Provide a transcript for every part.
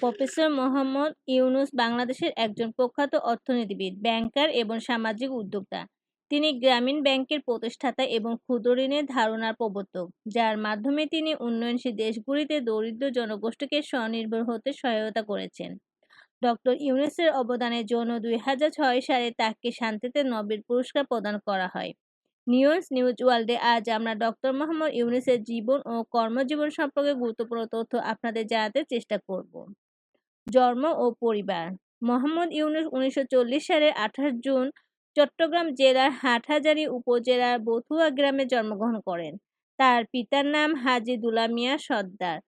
Professor Mohammad Yunus বাংলাদেশের একজন প্রখ্যাত অর্থনীতিবিদ, ব্যাংকার এবং সামাজিক উদ্যোক্তা। তিনি গ্রামীণ ব্যাংকের প্রতিষ্ঠাতা এবং ক্ষুদ্র ঋণের ধারণার প্রবর্তক, যার মাধ্যমে তিনি উন্নয়নশীল দেশগুলিতে দরিদ্র জনগোষ্ঠীকে স্বনির্ভর হতে সহায়তা করেছেন। ডক্টর ইউনুসের অবদানের জন্য ২০০৬ সালে তাকে শান্তিতে নোবেল পুরস্কার প্রদান করা হয়। নিউজ ওয়ার্ল্ডে আজ আমরা ডক্টর মোহাম্মদ ইউনুসের জীবন ও কর্মজীবন সম্পর্কে গুরুত্বপূর্ণ তথ্য আপনাদের জানাতে চেষ্টা করব। জন্ম ও পরিবার। মোহাম্মদ ইউনুস ১৯৪০ সালের ২৮ জুন চট্টগ্রাম জেলার হাটহাজারী উপজেলার বথুয়া গ্রামে জন্মগ্রহণ করেন। তার পিতার নাম হাজী দুলা মিয়া সর্দার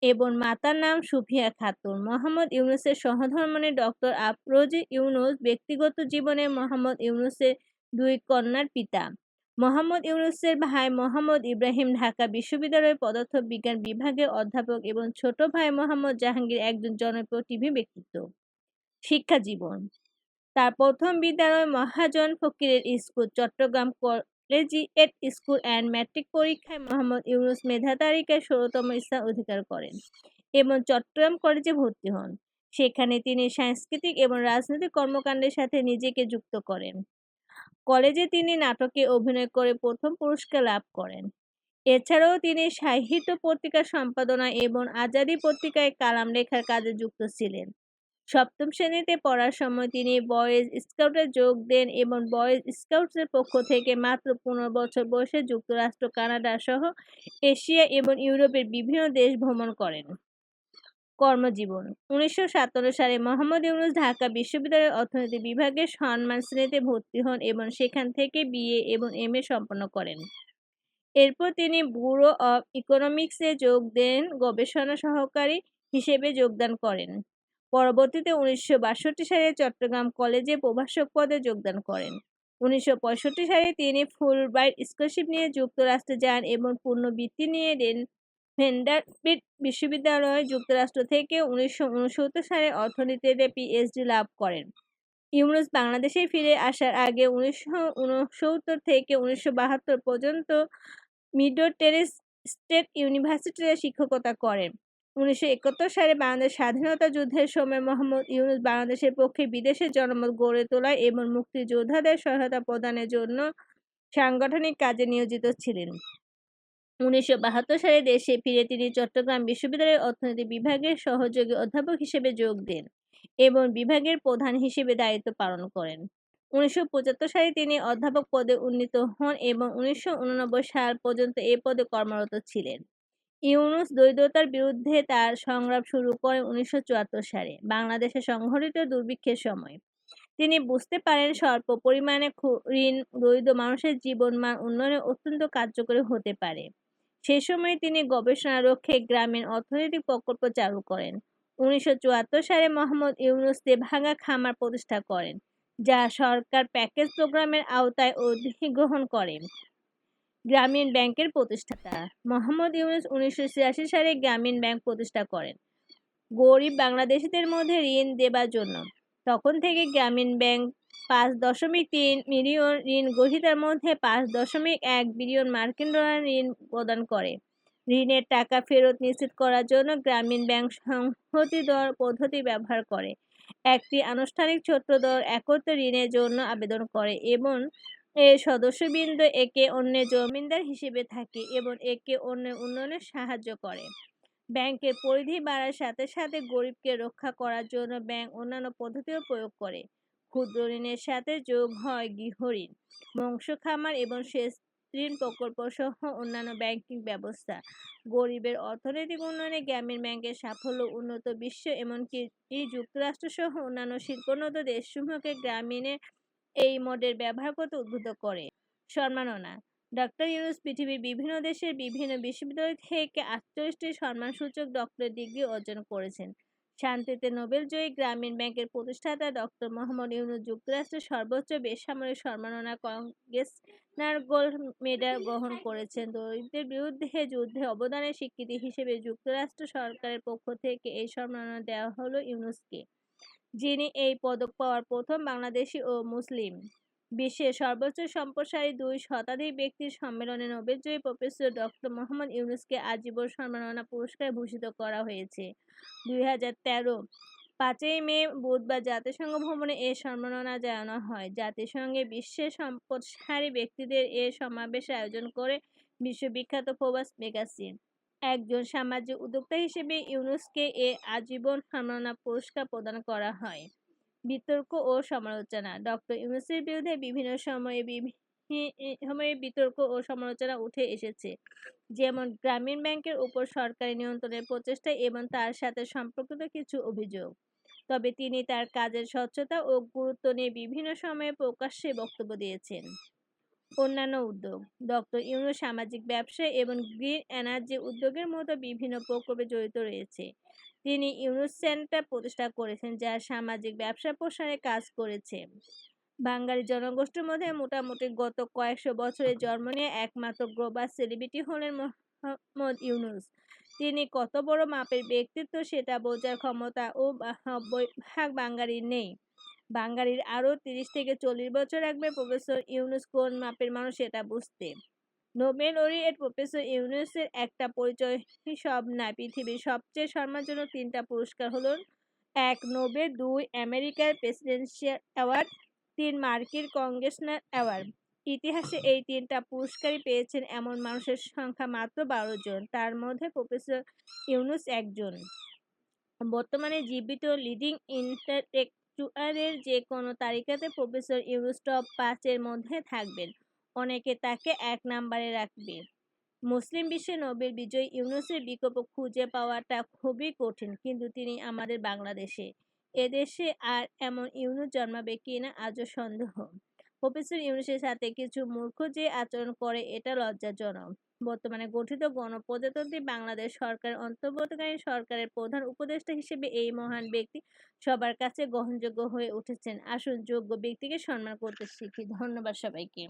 এবং মাতার নাম সুফিয়া খাতুন। মোহাম্মদ ইউনুসের সহধর্মিণী ডক্টর আফরোজা ইউনুস। ব্যক্তিগত জীবনে মোহাম্মদ ইউনুসের ২ কন্যার পিতা। মোহাম্মদ ইউনুসের ভাই মোহাম্মদ ইব্রাহিম ঢাকা বিশ্ববিদ্যালয়ের পদার্থ বিজ্ঞান বিভাগের অধ্যাপক এবং ছোট ভাই মোহাম্মদ জাহাঙ্গীর একজন জনপ্রিয় টিভি ব্যক্তিত্ব। শিক্ষা জীবন। তার প্রথম বিদ্যালয় মহাজন ফকিরের school, Chittagong collegiate school and matric পরীক্ষায় মোহাম্মদ ইউনুস মেধা তালিকায় ১৬তম স্থান অধিকার করেন এবং চট্টগ্রাম কলেজে ভর্তি হন। সেখানে তিনি সাংস্কৃতিক এবং রাজনৈতিক কর্মকাণ্ডের সাথে নিজেকে যুক্ত করেন। কলেজে তিনি নাটকে অভিনয় করে প্রথম পুরস্কার লাভ করেন। এছাড়াও তিনি সাহিত্য পত্রিকা সম্পাদনা এবং আজাদী পত্রিকায় কালাম লেখার কাজে যুক্ত ছিলেন। সপ্তম শ্রেণীতে পড়ার সময় তিনি বয়েজ স্কাউটে যোগ দেন এবং বয়েজ স্কাউটসের পক্ষ থেকে মাত্র ১৫ বছর বয়সে যুক্তরাষ্ট্র, কানাডা সহ এশিয়া এবং ইউরোপের বিভিন্ন দেশ ভ্রমণ করেন। কর্মজীবন। ১৯৫৭ সালে মোহাম্মদ ইউনুস ঢাকা বিশ্ববিদ্যালয়ের অর্থনীতি বিভাগের সম্মান শ্রেণীতে ভর্তি হন এবং সেখান থেকে বিএ এবং এমএ সম্পন্ন করেন। এরপর তিনি ব্যুরো অব ইকোনমিক্সে যোগ দেন, গবেষণা সহকারী হিসেবে যোগদান করেন। পরবর্তীতে ১৯৬২ সালে চট্টগ্রাম কলেজে প্রভাষক পদে যোগদান করেন। ১৯৬৫ সালে তিনি ফুলব্রাইট স্কলারশিপ নিয়ে যুক্তরাষ্ট্রে যান এবং পুনর্বৃত্তি নিয়ে ভ্যান্ডারবিল্ট বিশ্ববিদ্যালয়, যুক্তরাষ্ট্র থেকে ১৯৬৯ সালে অর্থনীতিতে পিএইচডি লাভ করেন। ইউনুস বাংলাদেশে ফিরে আসার আগে ১৯৬৯ থেকে ১৯৭২ পর্যন্ত মিডল টেনেসি স্টেট ইউনিভার্সিটিতে শিক্ষকতা করেন। ১৯৭১ সালে বাংলাদেশ স্বাধীনতা যুদ্ধের সময় মোহাম্মদ ইউনুস বাংলাদেশের পক্ষে বিদেশে জনমত গড়ে তোলা এবং মুক্তিযোদ্ধাদের সহায়তা প্রদানের জন্য সাংগঠনিক কাজে নিয়োজিত ছিলেন। ১৯৭২ সালে দেশে ফিরে তিনি চট্টগ্রাম বিশ্ববিদ্যালয়ের অর্থনীতি বিভাগের সহযোগী অধ্যাপক হিসেবে যোগ দেন এবং বিভাগের প্রধান হিসেবে দায়িত্ব পালন করেন। ১৯৭৫ সালে তিনি অধ্যাপক পদে উন্নীত হন এবং ১৯৮৯ সাল পর্যন্ত এ পদে কর্মরত ছিলেন। ইউনুস দরিদ্রতার বিরুদ্ধে তার সংগ্রাম শুরু করেন ১৯৭৪ সালে বাংলাদেশে সংঘটিত দুর্ভিক্ষের সময়। তিনি বুঝতে পারেন স্বল্প পরিমাণে ঋণ দরিদ্র মানুষের জীবনমান উন্নয়নে অত্যন্ত কার্যকরী হতে পারে। সে সময় তিনি গবেষণা লক্ষ্যে গ্রামীণ অর্থনৈতিক প্রকল্প চালু করেন। ১৯৭৪ সালে মোহাম্মদ ইউনুস তেভাগা খামার প্রতিষ্ঠা করেন, যা সরকার প্যাকেজ প্রোগ্রামের আওতায় অধিগ্রহণ করে। গ্রামীণ ব্যাংকের প্রতিষ্ঠাতা। মোহাম্মদ ইউনুস ১৯৮৬ সালে গ্রামীণ ব্যাংক প্রতিষ্ঠা করেন গরিব বাংলাদেশিদের মধ্যে ঋণ দেবার জন্য। তখন থেকে গ্রামীণ ব্যাংক ৫.৩ মিলিয়ন ঋণ গ্রহীতার মধ্যে ৫.১ বিলিয়ন মার্কিন ডলার ঋণ প্রদান করে। ঋণের টাকা ফেরত নিশ্চিত করার জন্য গ্রামীণ ব্যাংক সংহতি দর পদ্ধতি ব্যবহার করে। একটি আনুষ্ঠানিক ছোট দল একত্রে ঋণের জন্য আবেদন করে এবং এর সদস্যবৃন্দ একে অন্যের জমিদার হিসেবে থাকে এবং একে অন্যের উন্নয়নে সাহায্য করে। ব্যাংকের পরিধি বাড়ার সাথে সাথে গরিবকে রক্ষা করার জন্য ব্যাংক অন্যান্য পদ্ধতিও প্রয়োগ করে। ক্ষুদ্র ঋণের সাথে যোগ হয় গৃহঋণ, মৎস্য খামার এবং সেচ ঋণ প্রকল্প সহ অন্যান্য ব্যাংকিং ব্যবস্থা। গরিবের অর্থনৈতিক উন্নয়নে গ্রামীণ ব্যাংকের সাফল্য উন্নত বিশ্ব এমনকি যুক্তরাষ্ট্র সহ অন্যান্য শিল্পোন্নত দেশসমূহকে গ্রামীণের এই মডেল ব্যবহার করতে উদ্বুদ্ধ করে। সম্মাননা। ডক্টর ইউনুস পৃথিবীর বিভিন্ন দেশের বিভিন্ন বিশ্ববিদ্যালয় থেকে ৪৮টি সম্মানসূচক ডক্টরেট ডিগ্রি অর্জন করেছেন। শান্তিতে নোবেলজয়ী গ্রামীণ ব্যাংকের প্রতিষ্ঠাতা ডক্টর মোহাম্মদ ইউনুস যুক্তরাষ্ট্রের সর্বোচ্চ বেসামরিক সম্মাননা কংগ্রেসনার গোল্ড মেডেল গ্রহণ করেছেন। দরিদ্রদের বিরুদ্ধে যুদ্ধে অবদানের স্বীকৃতি হিসেবে যুক্তরাষ্ট্র সরকারের পক্ষ থেকে এই সম্মাননা দেওয়া হলো ইউনুসকে, যিনি এই পদক পাওয়ার প্রথম বাংলাদেশি ও মুসলিম। বিশ্বের সর্বোচ্চ সম্প্রসারী ২ শতাধিক ব্যক্তির সম্মেলনে নোবেলজয়ী প্রফেসর ডক্টর মোহাম্মদ ইউনূসকে আজীবন সম্মাননা পুরস্কারে ভূষিত করা হয়েছে। ২০১৩ ৫ই মে বুধবার জাতিসংঘ ভবনে এ সম্মাননা জানানো হয়। জাতিসংঘের বিশ্বের সম্পদশালী ব্যক্তিদের এ সমাবেশের আয়োজন করে বিশ্ববিখ্যাত ফোর্বস ম্যাগাজিন। একজন সামাজিক উদ্যোক্তা হিসেবে ইউনূসকে এ আজীবন সম্মাননা পুরস্কার প্রদান করা হয়। বিতর্ক ও সমালোচনা ডক্টর ইউনূসের বিরুদ্ধে বিভিন্ন সময়ে বিতর্ক ও সমালোচনা উঠে এসেছে, যেমন গ্রামীণ ব্যাংকের উপর সরকারি নিয়ন্ত্রণের প্রচেষ্টা এবং তার সাথে সম্পর্কিত কিছু অভিযোগ। তবে তিনি তার কাজের স্বচ্ছতা ও গুরুত্ব নিয়ে বিভিন্ন সময়ে প্রকাশ্যে বক্তব্য দিয়েছেন। অন্যান্য উদ্যোগ ডক্টর ইউনূস সামাজিক ব্যবসা এবং গ্রিন এনার্জি উদ্যোগের মতো বিভিন্ন প্রকল্পে জড়িত রয়েছে। তিনি ইউনূস সেন্টার প্রতিষ্ঠা করেছেন, যা সামাজিক ব্যবসা প্রসারে কাজ করেছে। বাঙালি জনগোষ্ঠীর মধ্যে মোটামুটি গত কয়েকশো বছরে জন্ম নিয়ে একমাত্র গ্লোবাল সেলিব্রিটি হলেন মোহাম্মদ ইউনূস। তিনি কত বড় মাপের ব্যক্তিত্ব সেটা বোঝার ক্ষমতা ও ৯০% বাঙালির নেই। বাঙালির আরও ৩০ থেকে ৪০ বছর লাগবে প্রফেসর ইউনূস কোন মাপের মানুষ এটা বুঝতে। নোবেল লরিয়েট প্রফেসর ইউনূসের একটা পরিচয় সব নয়। পৃথিবীর সবচেয়ে সম্মানজনক ৩টা পুরস্কার হলো ১. নোবেল, ২. আমেরিকার প্রেসিডেন্সিয়াল অ্যাওয়ার্ড, ৩. মার্কিন কংগ্রেসনাল অ্যাওয়ার্ড। ইতিহাসে এই ৩টা পুরস্কারই পেয়েছেন এমন মানুষের সংখ্যা মাত্র ১২ জন। তার মধ্যে প্রফেসর ইউনূস একজন। বর্তমানে জীবিত লিডিং ইন্টেলেকচুয়ালের যে কোনো তালিকাতে প্রফেসর ইউনূস টপ ৫ এর মধ্যে থাকবেন। অনেকে তাকে ১ নম্বরে রাখবে। মুসলিম বিশ্বে নোবেল বিজয়ী ইউনূসের বিকল্প খুঁজে পাওয়াটা খুবই কঠিন, কিন্তু তিনি আমাদের বাংলাদেশে। এদেশে আর এমন ইউনূস জন্মাবে কিনা আজও সন্দেহ। প্রফেসর ইউনূসের সাথে কিছু মূর্খ যে আচরণ করে এটা লজ্জাজনক। বর্তমানে গঠিত গণপ্রজাতন্ত্রী বাংলাদেশ সরকারের অন্তর্বর্তীকালীন সরকারের প্রধান উপদেষ্টা হিসেবে এই মহান ব্যক্তি সবার কাছে গ্রহণযোগ্য হয়ে উঠেছেন। আসুন যোগ্য ব্যক্তিকে সম্মান করতে শিখি। ধন্যবাদ সবাইকে।